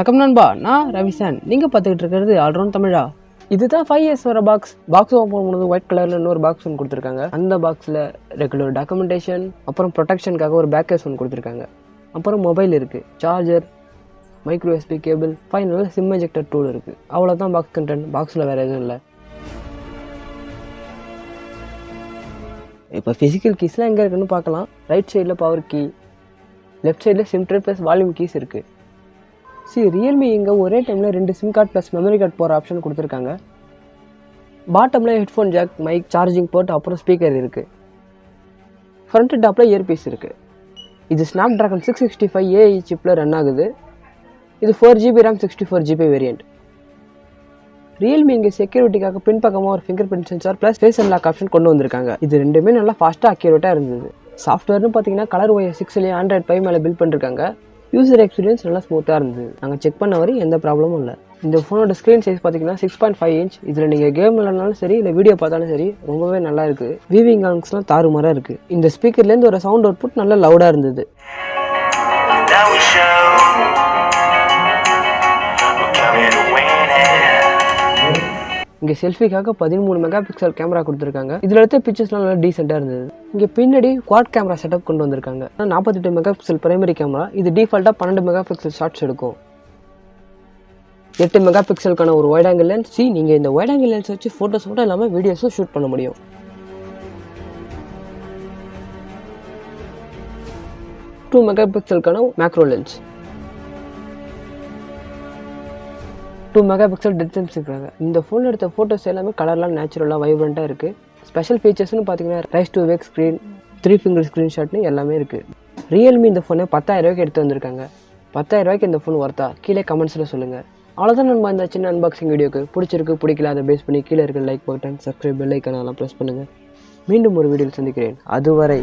வணக்கம் நண்பா, நான் ரவிசான். நீங்கள் பார்த்துக்கிட்டு இருக்கிறது AllRoundTamizha. இதுதான் 5 years வர பாக்ஸ் ஓப்பன் பண்ணுறது ஒயிட் கலரில் இன்னொரு பாக்ஸ் ஒன்று கொடுத்துருக்காங்க. அந்த பாக்ஸில் ரெகுலர் டாக்குமெண்டேஷன், அப்புறம் ப்ரொடெக்ஷனுக்காக ஒரு பேக் கேஸ் ஒன்று கொடுத்துருக்காங்க. அப்புறம் மொபைல் இருக்குது, சார்ஜர், மைக்ரோ USB கேபிள், ஃபைனலாக சிம் எஜெக்டர் டூல் இருக்குது. அவ்வளோதான் பாக்ஸ் கண்டென்ட். பாக்ஸில் வேறு எதுவும் இல்லை. இப்போ ஃபிசிக்கல் கீஸ்லாம் எங்கே இருக்குன்னு பார்க்கலாம். ரைட் சைடில் பவர் கீ, லெஃப்ட் சைடில் SIM tray plus volume keys இருக்குது. Realme இங்கே ஒரே டைமில் 2 SIM card plus memory card போகிற ஆப்ஷன் கொடுத்துருக்காங்க. பாட்டமில் headphone jack, mic, charging port, அப்புறம் ஸ்பீக்கர் இருக்குது. ஃப்ரண்ட் டாப்பில் இயர்பீஸ் இருக்குது. இது Snapdragon 665 AI சிப்பில் ரன் ஆகுது. இது 4GB RAM 64GB variant. Realme இங்கே செக்யூரிட்டிக்காக பின்பக்கமாக ஒரு fingerprint sensor plus face unlock option கொண்டு வந்திருக்காங்க. இது ரெண்டுமே நல்லா ஃபாஸ்ட்டாக அக்யூரேட்டாக இருந்தது. சாஃப்ட்வேர்னு பார்த்தீங்கன்னா ColorOS 6 Android 5 மேலே பில்ட் பண்ணிருக்காங்க. யூசர் எக்ஸ்பீரியன்ஸ் நல்லா ஸ்மூத்தாக இருந்தது. நாங்கள் செக் பண்ண வரை எந்த ப்ராப்ளமும் இல்லை. இந்த ஃபோனோட ஸ்க்ரீன் சைஸ் பார்த்தீங்கன்னா 6.5 inch. இதில் நீங்கள் கேம் விளையாடினாலும் சரி, இல்லை வீடியோ பார்த்தாலும் சரி, ரொம்பவே நல்லா இருக்குது. வீவிங் ஆங்ஸ்லாம் தாறுமாறாக இருக்குது. இந்த ஸ்பீக்கர்லேருந்து ஒரு சவுண்ட் அவுட்புட் நல்லா லவுடாக இருந்தது. இங்கே செல்ஃபிக்காக 13 மெகா பிக்சல் கேமரா கொடுத்துருக்காங்க. இதில் எடுத்த பிக்சர்ஸ்லாம் நல்லா டீசெண்டாக இருந்தது. இங்கே பின்னாடி குவாட் கேமரா செட்டப் கொண்டு வந்திருக்காங்க. 48 மெகா பிக்சல் பிரைமரி கேமரா. இது டிஃபால்ட்டாக 12 மெகா பிக்சல் ஷார்ட்ஸ் எடுக்கும். 8 மெகா பிக்சலுக்கான ஒரு வைட் ஆங்கிள் லென்ஸ். நீங்கள் இந்த வைட் ஆங்கிள் லென்ஸ் வச்சு ஃபோட்டோஸ் மட்டும் இல்லாமல் வீடியோஸும் ஷூட் பண்ண முடியும். 2 மெகா பிக்சலுக்கான macro lens, 2 mega pixel depth sense இருக்காங்க. இந்த ஃபோனில் எடுத்த ஃபோட்டோஸ் எல்லாமே கலர்லாம் நேச்சுரலாக வைப்ரண்ட்டாக இருக்குது. ஸ்பெஷல் ஃபீச்சர்ஸ்னு பார்த்தீங்கன்னா rise to wake screen, 3 finger ஸ்க்ரீன்ஷாட்னு எல்லாமே இருக்குது. Realme இந்த ஃபோனை 10,000 ரூபாய்க்கு எடுத்து வந்திருக்காங்க. 10,000 ரூபாய்க்கு இந்த ஃபோன் ஒர்த்தா? கீழே கமெண்ட்ஸில் சொல்லுங்கள். அவ்வளோதான் நம்ம இந்த சின்ன அன்பாக்சிங் வீடியோக்கு. பிடிச்சிருக்கு பிடிக்கல அதை பேஸ் பண்ணி கீழே இருக்க like button, subscribe, bell icon அதெல்லாம் ப்ரெஸ் பண்ணுங்கள். மீண்டும் ஒரு வீடியோவில் சந்திக்கிறேன். அதுவரை